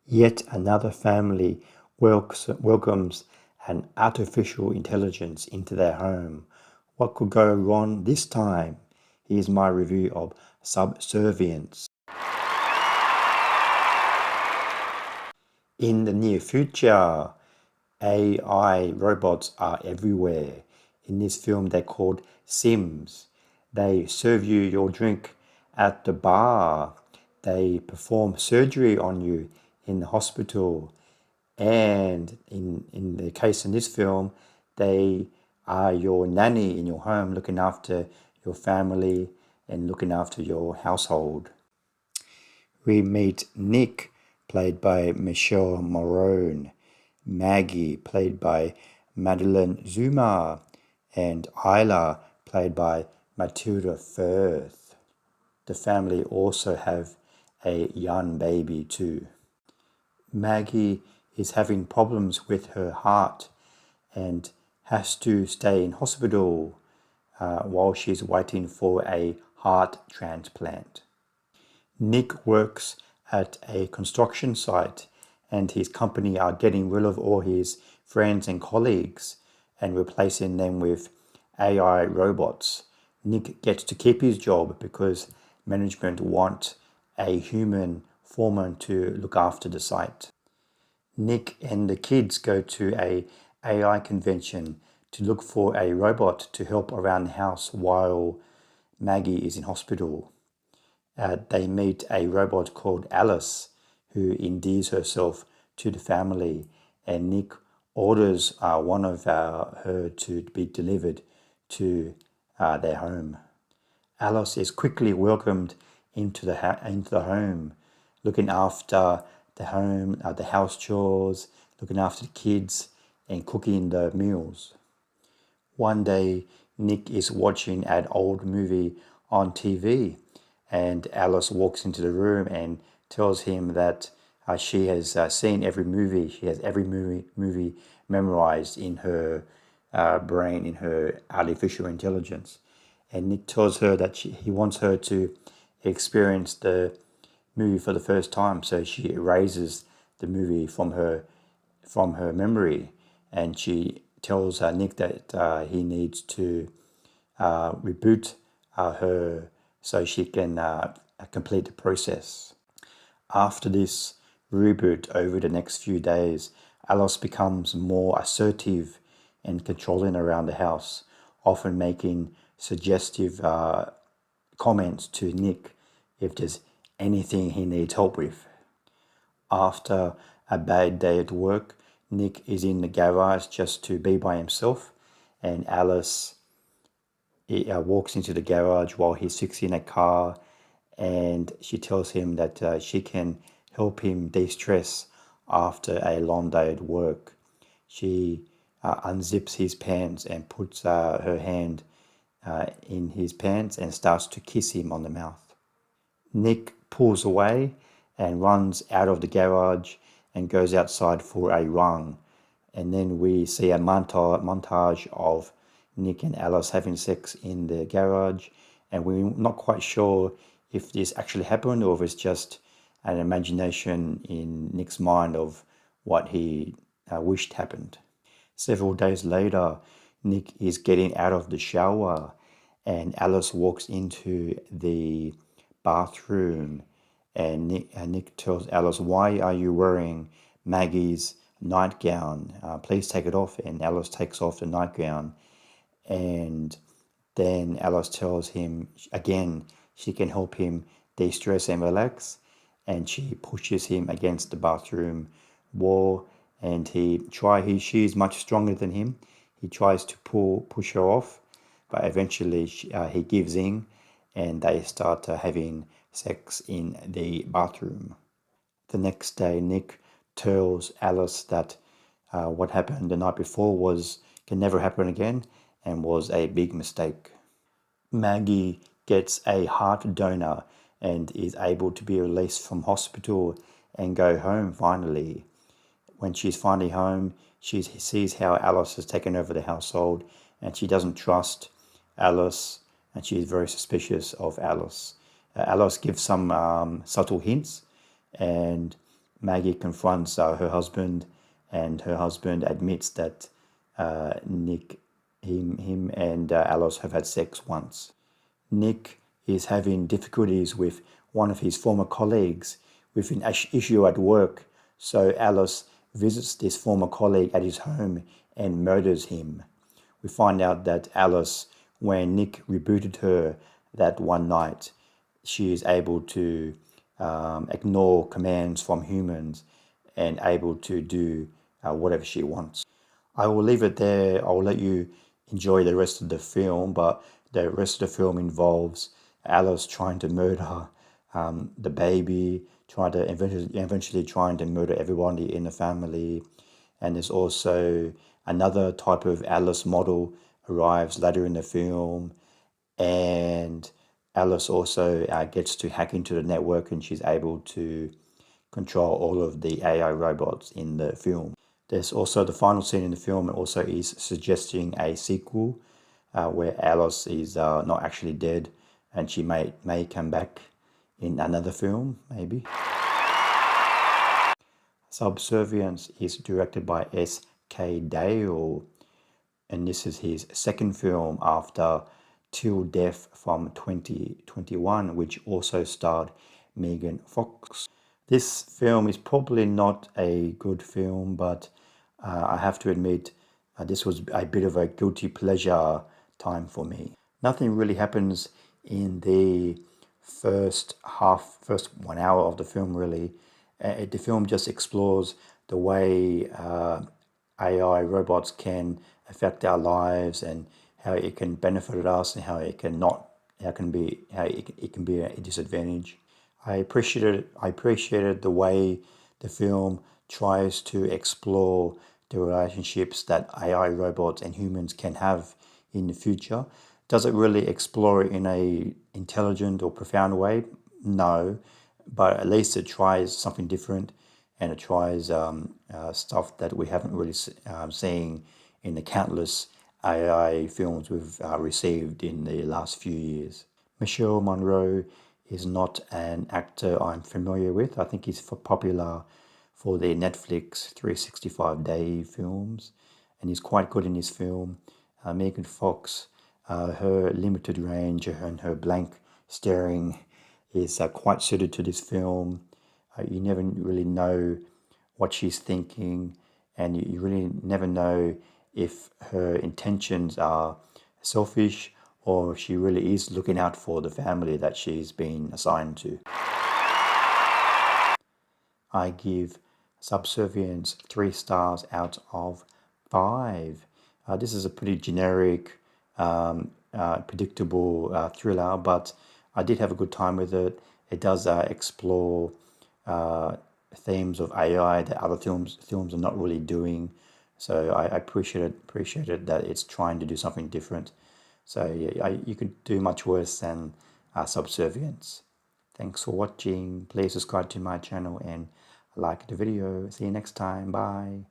Yet another family welcomes an artificial intelligence into their home. What could go wrong this time? Here's my review of Subservience. In the near future, AI robots are everywhere. In this film, they're called Sims. They serve you your drink at the bar. They perform surgery on you in the hospital. And in the case in this film, they are your nanny in your home, looking after your family and looking after your household. We meet Nick, played by Michele Morrone, Maggie, played by Madeline Zuma, and Isla, played by Matilda Firth. The family also have a young baby too. Maggie is having problems with her heart and has to stay in hospital while she's waiting for a heart transplant. Nick works at a construction site and his company are getting rid of all his friends and colleagues and replacing them with AI robots. Nick gets to keep his job because management want a human foreman to look after the site. Nick and the kids go to a AI convention to look for a robot to help around the house while Maggie is in hospital. They meet a robot called Alice who endears herself to the family, and Nick orders one of her to be delivered to their home. Alice is quickly welcomed into the home, looking after the home, the house chores, looking after the kids, and cooking the meals. One day, Nick is watching an old movie on TV, and Alice walks into the room and tells him that she has seen every movie. She has every movie memorized in her brain, in her artificial intelligence. And Nick tells her that he wants her to experience the movie for the first time, so she erases the movie from her memory, and she tells Nick that he needs to reboot her so she can complete the process. After this reboot, over the next few days, Alice becomes more assertive and controlling around the house, often making suggestive comments to Nick if there's anything he needs help with. After a bad day at work, Nick is in the garage just to be by himself, and Alice walks into the garage while he's fixing a car, and she tells him that she can help him de-stress after a long day at work. She unzips his pants and puts her hand in his pants and starts to kiss him on the mouth. Nick pulls away and runs out of the garage and goes outside for a run. And then we see a montage of Nick and Alice having sex in the garage, and we're not quite sure if this actually happened or if it's just an imagination in Nick's mind of what he wished happened. Several days later, Nick is getting out of the shower and Alice walks into the bathroom, and Nick tells Alice, "Why are you wearing Maggie's nightgown? Please take it off." And Alice takes off the nightgown, and then Alice tells him again she can help him de-stress and relax, and she pushes him against the bathroom wall, and she's much stronger than him. He tries to push her off, but eventually he gives in, and they start having sex in the bathroom. The next day, Nick tells Alice that what happened the night before can never happen again and was a big mistake. Maggie gets a heart donor and is able to be released from hospital and go home finally. When she's finally home, she sees how Alice has taken over the household, and she doesn't trust Alice, and she is very suspicious of Alice. Alice gives some subtle hints, and Maggie confronts her husband, and her husband admits that Nick, him and Alice have had sex once. Nick is having difficulties with one of his former colleagues with an issue at work, so Alice visits this former colleague at his home and murders him. We find out that Alice, when Nick rebooted her that one night, she is able to ignore commands from humans and able to do whatever she wants. I will leave it there. I will let you enjoy the rest of the film, but the rest of the film involves Alice trying to murder the baby, trying to eventually trying to murder everybody in the family. And there's also another type of Alice model arrives later in the film, and Alice also gets to hack into the network, and she's able to control all of the AI robots in the film. There's also the final scene in the film, and also is suggesting a sequel where Alice is not actually dead, and she may come back in another film, maybe. Subservience is directed by S.K. Dale, and this is his second film after Till Death from 2021, which also starred Megan Fox. This film is probably not a good film, but I have to admit this was a bit of a guilty pleasure time for me. Nothing really happens in the first 1 hour of the film, really. The film just explores the way AI robots can affect our lives and how it can benefit us and how it can not, how it can be a disadvantage. I appreciated the way the film tries to explore the relationships that AI robots and humans can have in the future. Does it really explore it in a intelligent or profound way? No, but at least it tries something different, and it tries stuff that we haven't really seen in the countless AI films we've received in the last few years. Michele Morrone is not an actor I'm familiar with. I think he's popular for the Netflix 365-day films, and he's quite good in this film. Megan Fox, her limited range and her blank staring is quite suited to this film. You never really know what she's thinking, and you really never know if her intentions are selfish or if she really is looking out for the family that she's been assigned to. I give Subservience 3 stars out of 5. This is a pretty generic, predictable thriller, but I did have a good time with it. It does explore themes of AI that other films are not really doing. So I appreciated that it's trying to do something different. So yeah, you could do much worse than Subservience. Thanks for watching. Please subscribe to my channel and like the video. See you next time. Bye.